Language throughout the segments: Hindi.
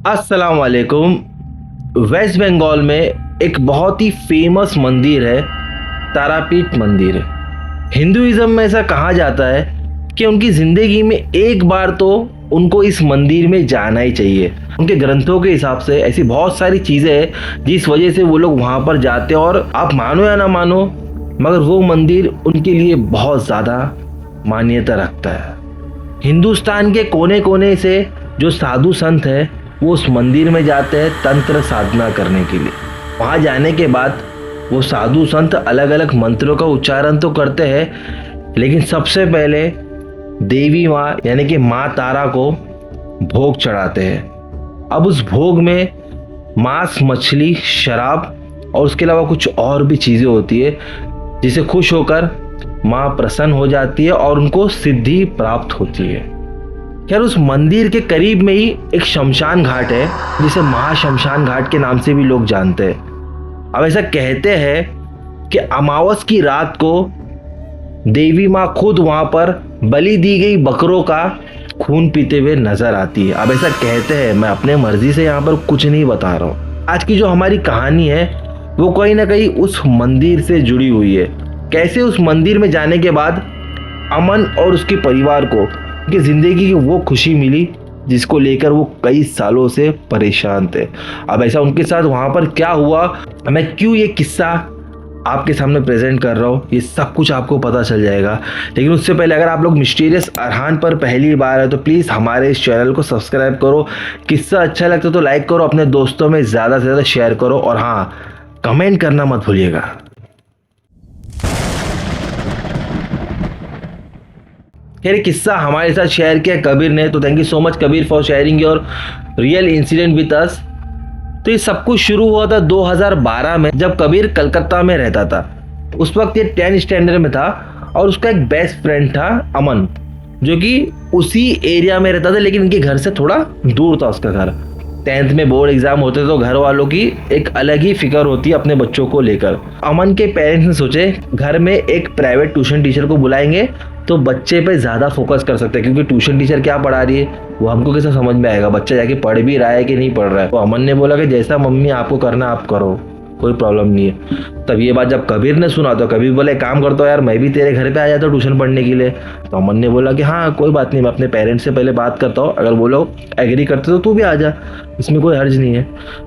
अस्सलाम वालेकुम। वेस्ट बंगाल में एक बहुत ही फेमस मंदिर है, तारापीठ मंदिर। हिंदुइज्म में ऐसा कहा जाता है कि उनकी ज़िंदगी में एक बार तो उनको इस मंदिर में जाना ही चाहिए। उनके ग्रंथों के हिसाब से ऐसी बहुत सारी चीज़ें हैं जिस वजह से वो लोग वहाँ पर जाते हैं, और आप मानो या ना मानो मगर वो मंदिर उनके लिए बहुत ज़्यादा मान्यता रखता है। हिंदुस्तान के कोने कोने से जो साधु संत है वो उस मंदिर में जाते हैं तंत्र साधना करने के लिए। वहाँ जाने के बाद वो साधु संत अलग अलग मंत्रों का उच्चारण तो करते हैं, लेकिन सबसे पहले देवी माँ यानी कि माँ तारा को भोग चढ़ाते हैं। अब उस भोग में मांस, मछली, शराब और उसके अलावा कुछ और भी चीज़ें होती है जिसे खुश होकर माँ प्रसन्न हो जाती है और उनको सिद्धि प्राप्त होती है। खैर, उस मंदिर के करीब में ही एक शमशान घाट है जिसे महाशमशान घाट के नाम से भी लोग जानते हैं। अब ऐसा कहते हैं कि अमावस की रात को देवी माँ खुद वहां पर बलि दी गई बकरों का खून पीते हुए नजर आती है। अब ऐसा कहते हैं, मैं अपने मर्जी से यहाँ पर कुछ नहीं बता रहा हूँ। आज की जो हमारी कहानी है वो कहीं ना कहीं उस मंदिर से जुड़ी हुई है। कैसे उस मंदिर में जाने के बाद अमन और उसके परिवार को उनकी जिंदगी की वो खुशी मिली जिसको लेकर वो कई सालों से परेशान थे। अब ऐसा उनके साथ वहाँ पर क्या हुआ, मैं क्यों ये किस्सा आपके सामने प्रेजेंट कर रहा हूँ, ये सब कुछ आपको पता चल जाएगा। लेकिन उससे पहले अगर आप लोग मिस्टीरियस अरहान पर पहली बार है तो प्लीज़ हमारे इस चैनल को सब्सक्राइब करो। किस्सा अच्छा लगता तो लाइक करो, अपने दोस्तों में ज़्यादा से ज़्यादा शेयर करो, और हाँ, कमेंट करना मत भूलिएगा। खैर, किस्सा हमारे साथ शेयर किया कबीर ने, तो thank you so much Kabir for sharing your real incident with us. तो ये सब कुछ शुरू हुआ था 2012 में, जब कबीर कलकत्ता में रहता था। उस वक्त ये 10th स्टैंडर्ड में था और उसका एक बेस्ट फ्रेंड था अमन, जो कि उसी एरिया में रहता था, लेकिन इनके घर से थोड़ा दूर था उसका घर। 10th में बोर्ड एग्जाम होते तो घर वालों की एक अलग ही फिक्र होती है अपने बच्चों को लेकर। अमन के पेरेंट्स ने सोचे घर में एक प्राइवेट ट्यूशन टीचर को बुलाएंगे तो बच्चे पे ज़्यादा फोकस कर सकते हैं, क्योंकि ट्यूशन टीचर क्या पढ़ा रही है वो हमको कैसे समझ में आएगा, बच्चा जाके पढ़ भी रहा है कि नहीं पढ़ रहा है। तो अमन ने बोला कि जैसा मम्मी आपको करना आप करो, कोई प्रॉब्लम नहीं है। तब ये बात जब कबीर ने सुना तो कबीर बोले, काम करता हूँ यार, मैं भी तेरे घर पे आ जाता हूँ ट्यूशन पढ़ने के लिए। तो अमन ने बोला कि हाँ कोई बात नहीं, मैं अपने पेरेंट्स से पहले बात करता हूँ, अगर वो लोग एग्री करते तो तू भी आ जा, इसमें कोई हर्ज नहीं है।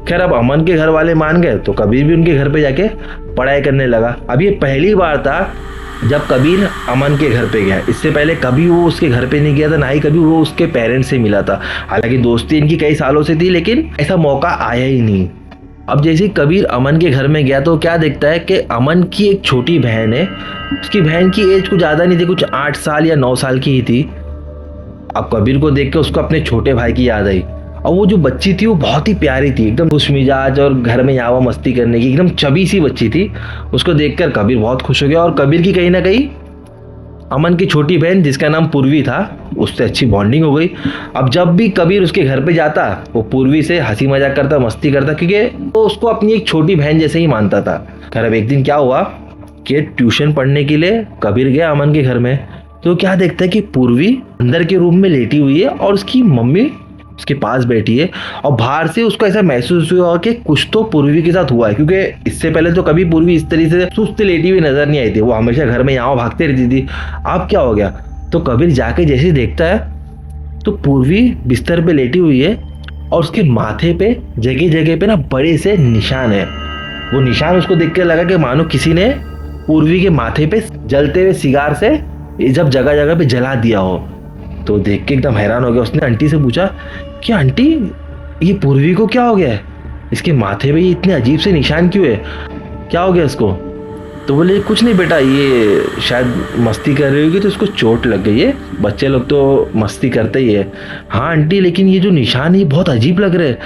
खैर, अब अमन के घर वाले मान गए तो कबीर भी उनके घर पे जाके पढ़ाई करने लगा। अब ये पहली बार था जब कबीर अमन के घर पे गया। इससे पहले कभी वो उसके घर पे नहीं गया था, ना ही कभी वो उसके पेरेंट्स से मिला था। हालांकि दोस्ती इनकी कई सालों से थी, लेकिन ऐसा मौका आया ही नहीं। अब जैसे ही कबीर अमन के घर में गया तो क्या देखता है कि अमन की एक छोटी बहन है। उसकी बहन की एज कुछ ज़्यादा नहीं थी, कुछ 8 साल या 9 साल की ही थी। अब कबीर को देख के उसको अपने छोटे भाई की याद आई। और वो जो बच्ची थी वो बहुत ही प्यारी थी, एकदम खुश मिजाज और घर में यावा मस्ती करने की एकदम चबी सी बच्ची थी। उसको देखकर कबीर बहुत खुश हो गया, और कबीर की कहीं ना कहीं अमन की छोटी बहन जिसका नाम पूर्वी था उससे अच्छी बॉन्डिंग हो गई। अब जब भी कबीर उसके घर पे जाता वो पूर्वी से हंसी मजाक करता, मस्ती करता, क्योंकि वो उसको अपनी एक छोटी बहन जैसे ही मानता था। खैर, अब एक दिन क्या हुआ कि ट्यूशन पढ़ने के लिए कबीर गया अमन के घर में, तो क्या देखता है कि पूर्वी अंदर के रूम में लेटी हुई है और उसकी मम्मी उसके पास बैठी है। और बाहर से उसको ऐसा महसूस हुआ कि कुछ तो पूर्वी के साथ हुआ है, क्योंकि इससे पहले तो कभी पूर्वी इस तरीके से सुस्त लेटी हुई नजर नहीं आई थी। वो हमेशा घर में यहाँ भागते रहती थी। अब क्या हो गया, तो कबीर जाके जैसे देखता है तो पूर्वी बिस्तर पे लेटी हुई है और उसके माथे पे जगह जगह पे ना बड़े से निशान है। वो निशान उसको देख के लगा कि मानो किसी ने पूर्वी के माथे पे जलते हुए सिगार से जब जगह जगह पे जला दिया हो। तो देख के एकदम हैरान हो गया। उसने आंटी से पूछा कि आंटी ये पूर्वी को क्या हो गया है, इसके माथे पे ये इतने अजीब से निशान क्यों है, क्या हो गया इसको? तो बोले कुछ नहीं बेटा, ये शायद मस्ती कर रही होगी तो इसको चोट लग गई है, बच्चे लोग तो मस्ती करते ही है। हाँ आंटी, लेकिन ये जो निशान है ये बहुत अजीब लग रहे हैं।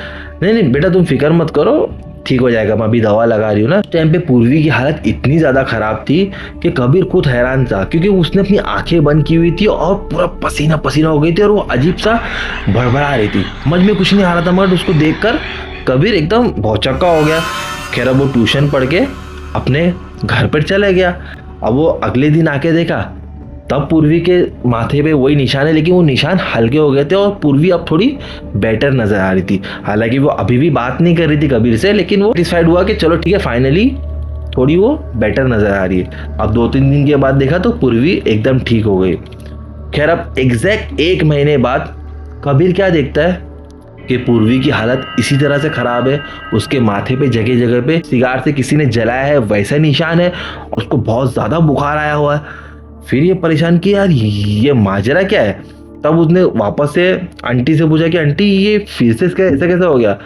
नहीं नहीं बेटा तुम फिक्र मत करो, ठीक हो जाएगा, मैं अभी दवा लगा रही हूँ ना। उस टाइम पे पूर्वी की हालत इतनी ज़्यादा ख़राब थी कि कबीर खुद हैरान था, क्योंकि उसने अपनी आंखें बंद की हुई थी और पूरा पसीना पसीना हो गई थी और वो अजीब सा भड़बड़ा रही थी। समझ में कुछ नहीं आ रहा था, मगर उसको देखकर कबीर एकदम भौचक्का हो गया। खैर, अब वो ट्यूशन पढ़ के अपने घर पर चला गया। अब वो अगले दिन आके देखा तब पूर्वी के माथे पे वही निशान है, लेकिन वो निशान हल्के हो गए थे और पूर्वी अब थोड़ी बेटर नजर आ रही थी। हालांकि वो अभी भी बात नहीं कर रही थी कबीर से, लेकिन वो डिसाइड हुआ कि चलो ठीक है, फाइनली थोड़ी वो बेटर नजर आ रही है। अब 2-3 दिन के बाद देखा तो पूर्वी एकदम ठीक हो गई। खैर अब एग्जैक्ट 1 महीने बाद कबीर क्या देखता है कि पूर्वी की हालत इसी तरह से खराब है, उसके माथे पे जगह जगह पे सिगार से किसी ने जलाया है वैसा निशान है, उसको बहुत ज्यादा बुखार आया हुआ है। फिर ये परेशान कि यार ये माजरा क्या है। तब उसने वापस से आंटी से पूछा कि आंटी ये फिर से ऐसा कैसा हो गया।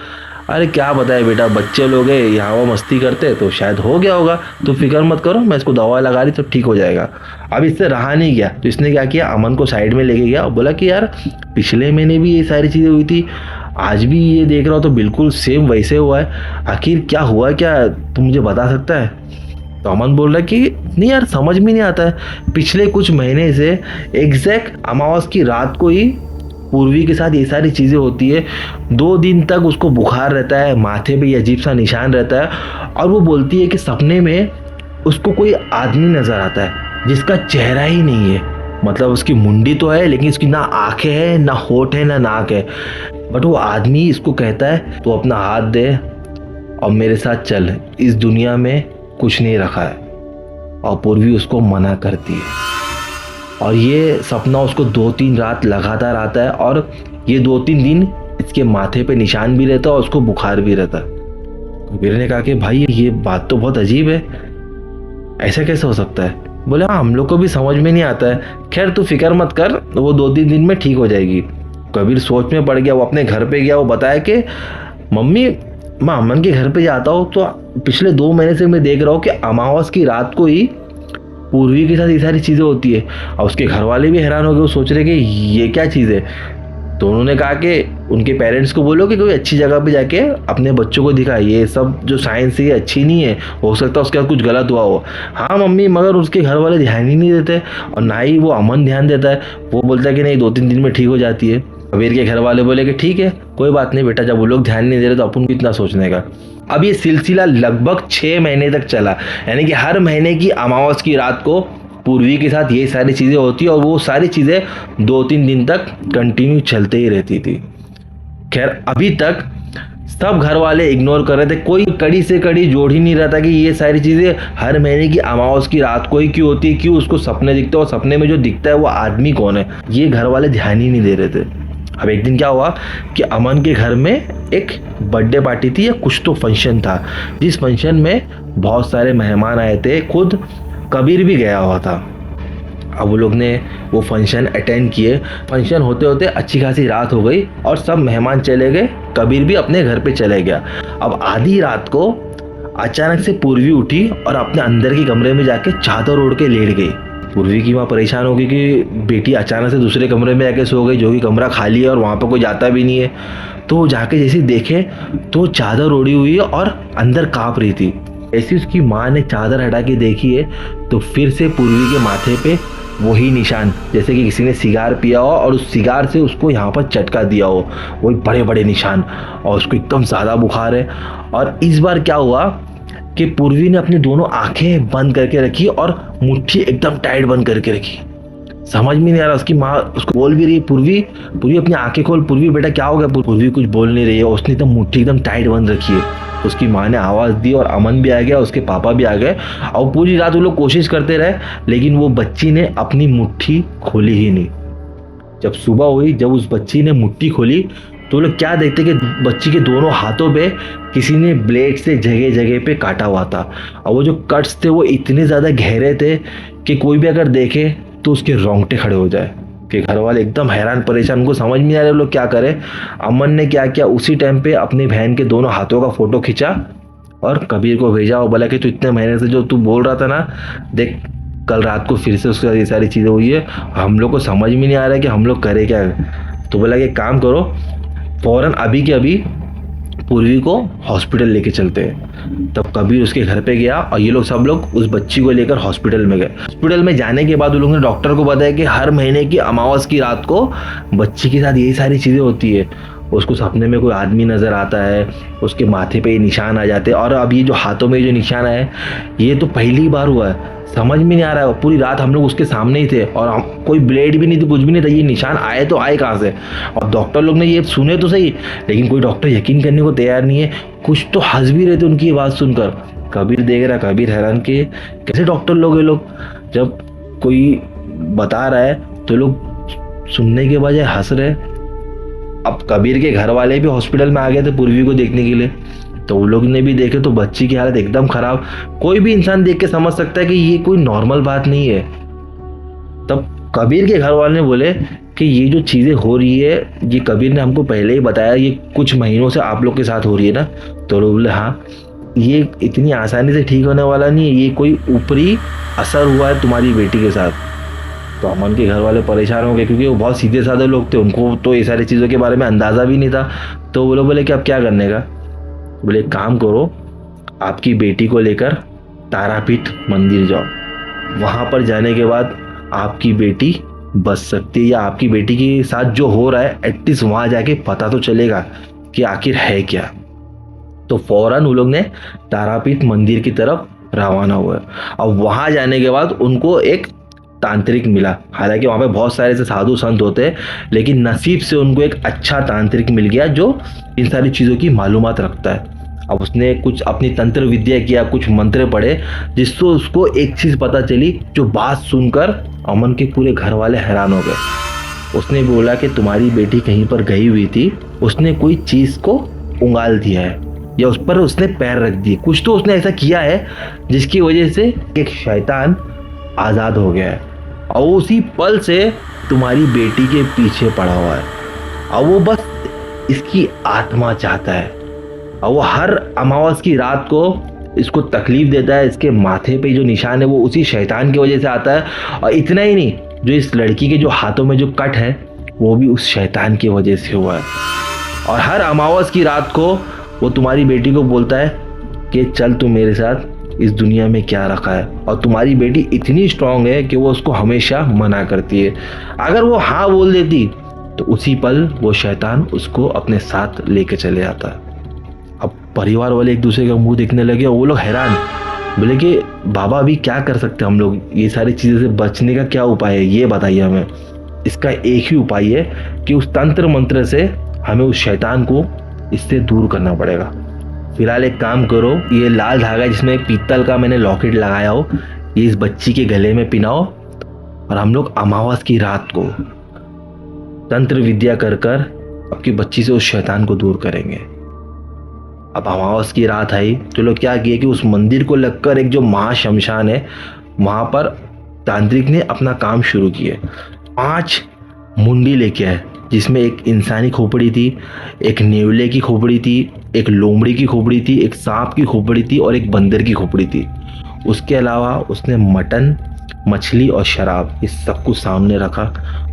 अरे क्या बताए बेटा, बच्चे लोग हैं यहाँ वो मस्ती करते तो शायद हो गया होगा, तो फिक्र मत करो, मैं इसको दवा लगा रही तो ठीक हो जाएगा। अब इससे रहा नहीं गया तो इसने क्या किया, अमन को साइड में लेके गया और बोला कि यार पिछले महीने भी ये सारी चीज़ें हुई थी, आज भी ये देख रहा हो तो बिल्कुल सेम वैसे हुआ है, आखिर क्या हुआ क्या, तुम मुझे बता सकता है। तो अमन बोल रहा है कि नहीं यार समझ में नहीं आता है, पिछले कुछ महीने से एग्जैक्ट अमावस की रात को ही पूर्वी के साथ ये सारी चीज़ें होती है। 2 दिन तक उसको बुखार रहता है, माथे पे ये अजीब सा निशान रहता है, और वो बोलती है कि सपने में उसको कोई आदमी नजर आता है जिसका चेहरा ही नहीं है। मतलब उसकी मुंडी तो है लेकिन उसकी ना आंखें हैं, ना होठ है, ना नाक है। बट वो आदमी इसको कहता है तो अपना हाथ दे और मेरे साथ चल, इस दुनिया में कुछ नहीं रखा है। और पूर्वी उसको मना करती है और ये सपना उसको 2-3 रात लगातार आता है और ये 2-3 दिन इसके माथे पे निशान भी रहता है और उसको बुखार भी रहता है। कबीर ने कहा कि भाई ये बात तो बहुत अजीब है, ऐसा कैसे हो सकता है। बोले हाँ हम लोग को भी समझ में नहीं आता है, खैर तू फिक्र मत कर, वो 2-3 दिन में ठीक हो जाएगी। कबीर सोच में पड़ गया, वो अपने घर पे गया, वो बताया कि मम्मी मैं अमन के घर पे जाता हूँ तो पिछले 2 महीने से मैं देख रहा हूँ कि अमावस की रात को ही पूर्वी के साथ ये सारी चीज़ें होती है। और उसके घर वाले भी हैरान हो गए, वो सोच रहे कि ये क्या चीज़ है। तो उन्होंने कहा कि उनके पेरेंट्स को बोलो कि कोई अच्छी जगह पे जाके अपने बच्चों को दिखाए, ये सब जो साइंस है ये अच्छी नहीं है, हो सकता है उसके साथ कुछ गलत हुआ हो। हाँ मम्मी, मगर उसके घर वाले ध्यान ही नहीं देते और ना ही वो अमन ध्यान देता है। वो बोलता है कि नहीं 2-3 दिन में ठीक हो जाती है। कबीर के घर वाले बोले कि ठीक है कोई बात नहीं बेटा, जब वो लोग ध्यान नहीं दे रहे तो अपन को इतना सोचने का। अब ये सिलसिला लगभग 6 महीने तक चला, यानी कि हर महीने की अमावस की रात को पूर्वी के साथ ये सारी चीज़ें होती और वो सारी चीज़ें 2-3 दिन तक कंटिन्यू चलते ही रहती थी। खैर अभी तक सब घर वाले इग्नोर कर रहे थे, कोई कड़ी से कड़ी जोड़ ही नहीं रहा था कि ये सारी चीज़ें हर महीने की अमावस की रात को ही क्यों होती है, क्यों उसको सपने दिखते हैं और सपने में जो दिखता है वो आदमी कौन है, ये घर वाले ध्यान ही नहीं दे रहे थे। अब एक दिन क्या हुआ कि अमन के घर में एक बर्थडे पार्टी थी या कुछ तो फंक्शन था, जिस फंक्शन में बहुत सारे मेहमान आए थे, खुद कबीर भी गया हुआ था। अब वो लोग ने वो फंक्शन अटेंड किए। फंक्शन होते होते अच्छी खासी रात हो गई और सब मेहमान चले गए, कबीर भी अपने घर पे चले गया। अब आधी रात को अचानक से पूर्वी उठी और अपने अंदर के कमरे में जाके चादर ओढ़ के लेट गई। पूर्वी की माँ परेशान हो गई कि बेटी अचानक से दूसरे कमरे में जाके सो गई, जो कि कमरा खाली है और वहाँ पर कोई जाता भी नहीं है। तो जाके जैसे देखे तो चादर ओढ़ी हुई है और अंदर काँप रही थी। ऐसी उसकी माँ ने चादर हटा के देखी है तो फिर से पूर्वी के माथे पे वही निशान, जैसे कि किसी ने सिगार पिया हो और उस सिगार से उसको यहाँ पर चटका दिया हो, वही बड़े बड़े निशान, और उसको एकदम ज़्यादा बुखार है। और इस बार क्या हुआ कि पूर्वी ने अपनी दोनों आंखें बंद करके रखी और मुट्ठी एकदम टाइट बंद करके रखी। समझ में नहीं आ रहा, उसकी माँ उसको बोल भी रही है पूर्वी पूर्वी अपनी आंखें खोल, पूर्वी बेटा क्या हो गया। पूर्वी कुछ बोल नहीं रही है, उसने एकदम मुट्ठी एकदम टाइट बंद रखी है। उसकी माँ ने आवाज़ दी और अमन भी आ गया, उसके पापा भी आ गए और पूरी रात वो लोग कोशिश करते रहे, लेकिन वो बच्ची ने अपनी मुट्ठी खोली ही नहीं। जब सुबह हुई, जब उस बच्ची ने मुट्ठी खोली तो लोग क्या देखते कि बच्ची के दोनों हाथों पे किसी ने ब्लेड से जगह जगह पे काटा हुआ था और वो जो कट्स थे वो इतने ज़्यादा गहरे थे कि कोई भी अगर देखे तो उसके रोंगटे खड़े हो जाए। कि घर वाले एकदम हैरान परेशान, उनको समझ नहीं आ रहे लोग क्या करें। अमन ने क्या किया, उसी टाइम पे अपनी बहन के दोनों हाथों का फोटो खींचा और कबीर को भेजा और बोला कि तू इतने महीने से जो तू बोल रहा था ना, देख कल रात को फिर से उसके साथ ये सारी चीज़ें हुई है, हम लोग को समझ में नहीं आ रहा है कि हम लोग करें क्या। तो बोला कि काम करो, फौरन अभी के अभी पूर्वी को हॉस्पिटल लेके चलते हैं। तब कबीर उसके घर पे गया और ये लोग सब लोग उस बच्ची को लेकर हॉस्पिटल में गए। हॉस्पिटल में जाने के बाद उन लोगों ने डॉक्टर को बताया कि हर महीने की अमावस की रात को बच्ची के साथ यही सारी चीज़ें होती है उसको सपने में कोई आदमी नज़र आता है, उसके माथे पे ये निशान आ जाते हैं। और अब ये जो हाथों में जो निशान है ये तो पहली बार हुआ है, समझ में नहीं आ रहा है। पूरी रात हम लोग उसके सामने ही थे और कोई ब्लेड भी नहीं थी, कुछ भी नहीं था। ये निशान आए तो आए कहाँ से? और डॉक्टर लोग ने ये सुने तो सही, लेकिन कोई डॉक्टर यकीन करने को तैयार नहीं है। कुछ तो हंस भी रहे थे उनकी आवाज़ सुनकर। कबीर देख रहा, कबीर हैरान के कैसे डॉक्टर लोग ये लोग, जब कोई बता रहा है तो लोग सुनने के बजाय हंस रहे। अब कबीर के घर वाले भी हॉस्पिटल में आ गए थे पूर्वी को देखने के लिए, तो वो लोग ने भी देखे तो बच्ची की हालत एकदम खराब। कोई भी इंसान देख के समझ सकता है कि ये कोई नॉर्मल बात नहीं है। तब कबीर के घर वाले ने बोले कि ये जो चीज़ें हो रही है ये कबीर ने हमको पहले ही बताया, ये कुछ महीनों से आप लोग के साथ हो रही है ना? तो लोग बोले हाँ, ये इतनी आसानी से ठीक होने वाला नहीं है, ये कोई ऊपरी असर हुआ है तुम्हारी बेटी के साथ। तो अमन के घर वाले परेशान हो गए, क्योंकि वो बहुत सीधे साधे लोग थे, उनको तो ये सारी चीज़ों के बारे में अंदाज़ा भी नहीं था। तो वो लोग बोले कि अब क्या करने का? बोले एक काम करो, आपकी बेटी को लेकर तारापीठ मंदिर जाओ, वहाँ पर जाने के बाद आपकी बेटी बच सकती है, या आपकी बेटी के साथ जो हो रहा है एटलीस्ट वहाँ जाके पता तो चलेगा कि आखिर है क्या। तो फौरन वो लोग ने तारापीठ मंदिर की तरफ रवाना हुए। अब वहाँ जाने के बाद उनको एक तांत्रिक मिला। हालांकि वहाँ पे बहुत सारे ऐसे साधु संत होते हैं, लेकिन नसीब से उनको एक अच्छा तांत्रिक मिल गया जो इन सारी चीज़ों की मालूमात रखता है। अब उसने कुछ अपनी तंत्र विद्या किया, कुछ मंत्र पढ़े, जिससे उसको एक चीज़ पता चली, जो बात सुनकर अमन के पूरे घर वाले हैरान हो गए। उसने बोला कि तुम्हारी बेटी कहीं पर गई हुई थी, उसने कोई चीज़ को उंगाल दिया है या उस पर उसने पैर रख दिए, कुछ तो उसने ऐसा किया है जिसकी वजह से एक शैतान आज़ाद हो गया है और उसी पल से तुम्हारी बेटी के पीछे पड़ा हुआ है। और वो बस इसकी आत्मा चाहता है और वो हर अमावस की रात को इसको तकलीफ देता है। इसके माथे पे जो निशान है वो उसी शैतान की वजह से आता है। और इतना ही नहीं, जो इस लड़की के जो हाथों में जो कट है वो भी उस शैतान की वजह से हुआ है। और हर अमावस की रात को वो तुम्हारी बेटी को बोलता है कि चल तू मेरे साथ, इस दुनिया में क्या रखा है। और तुम्हारी बेटी इतनी स्ट्रांग है कि वो उसको हमेशा मना करती है। अगर वो हाँ बोल देती तो उसी पल वो शैतान उसको अपने साथ लेके चले जाता है। अब परिवार वाले एक दूसरे का मुंह देखने लगे और वो लोग हैरान, बोले कि बाबा अभी क्या कर सकते हैं हम लोग, ये सारी चीज़ों से बचने का क्या उपाय है, ये बताइए हमें। इसका एक ही उपाय है कि उस तंत्र मंत्र से हमें उस शैतान को इससे दूर करना पड़ेगा। फिलहाल एक काम करो, ये लाल धागा जिसमें एक पीतल का मैंने लॉकेट लगाया हो, ये इस बच्ची के गले में पिनाओ और हम लोग अमावस की रात को तंत्र विद्या कर कर आपकी बच्ची से उस शैतान को दूर करेंगे। अब अमावस की रात आई तो लोग क्या किए कि उस मंदिर को लगकर एक जो महाशमशान है वहाँ पर तांत्रिक ने अपना काम शुरू किए। 5 मुंडी लेके आए, जिसमें एक इंसानी खोपड़ी थी, एक नेवले की खोपड़ी थी, एक लोमड़ी की खोपड़ी थी, एक सांप की खोपड़ी थी और एक बंदर की खोपड़ी थी। उसके अलावा उसने मटन, मछली और शराब इस सब कुछ सामने रखा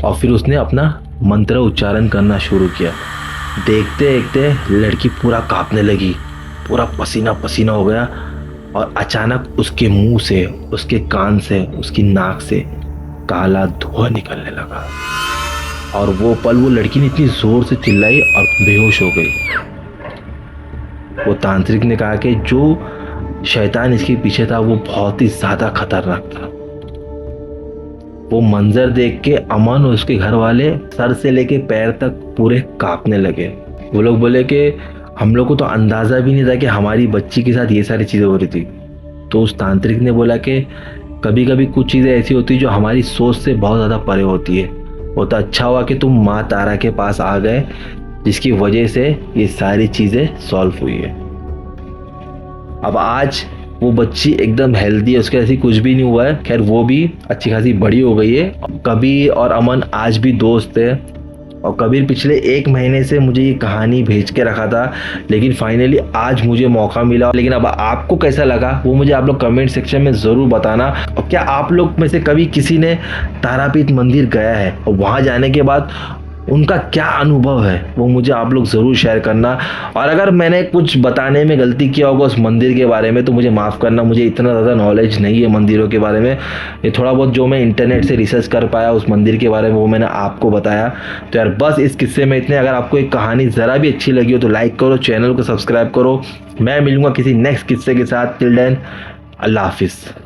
और फिर उसने अपना मंत्र उच्चारण करना शुरू किया। देखते देखते लड़की पूरा कांपने लगी, पूरा पसीना पसीना हो गया और अचानक उसके मुंह से, उसके कान से, उसकी नाक से काला धुआं निकलने लगा। और वो पल वो लड़की ने इतनी जोर से चिल्लाई और बेहोश हो गई। वो तांत्रिक ने कहा कि जो शैतान इसके पीछे था वो बहुत ही ज्यादा खतरनाक था। वो मंजर देख के अमन और उसके घर वाले सर से लेके पैर तक पूरे कांपने लगे। वो लोग बोले कि हम लोग को तो अंदाजा भी नहीं था कि हमारी बच्ची के साथ ये सारी चीजें हो रही थी। तो उस तांत्रिक ने बोला कि कभी कभी कुछ चीजें ऐसी होती है जो हमारी सोच से बहुत ज्यादा परे होती है। वो तो अच्छा हुआ कि तुम माँ तारा के पास आ गए, जिसकी वजह से ये सारी चीजें सॉल्व हुई है। अब आज वो बच्ची एकदम हेल्दी है, उसके ऐसी कुछ भी नहीं हुआ है। खैर वो भी अच्छी खासी बड़ी हो गई है। कबीर और अमन आज भी दोस्त है और कबीर पिछले 1 महीने से मुझे ये कहानी भेज के रखा था, लेकिन फाइनली आज मुझे मौका मिला। लेकिन अब आपको कैसा लगा वो मुझे आप लोग कमेंट सेक्शन में ज़रूर बताना। और क्या आप लोग में से कभी किसी ने तारापीठ मंदिर गया है और वहाँ जाने के बाद उनका क्या अनुभव है वो मुझे आप लोग ज़रूर शेयर करना। और अगर मैंने कुछ बताने में गलती किया होगा उस मंदिर के बारे में तो मुझे माफ़ करना, मुझे इतना ज़्यादा नॉलेज नहीं है मंदिरों के बारे में। ये थोड़ा बहुत जो मैं इंटरनेट से रिसर्च कर पाया उस मंदिर के बारे में वो मैंने आपको बताया। तो यार बस इस किस्से में इतने। अगर आपको एक कहानी ज़रा भी अच्छी लगी हो तो लाइक करो, चैनल को सब्सक्राइब करो। मैं मिलूंगा किसी नेक्स्ट किस्से के साथ। टिल देन, अल्लाह हाफिज़।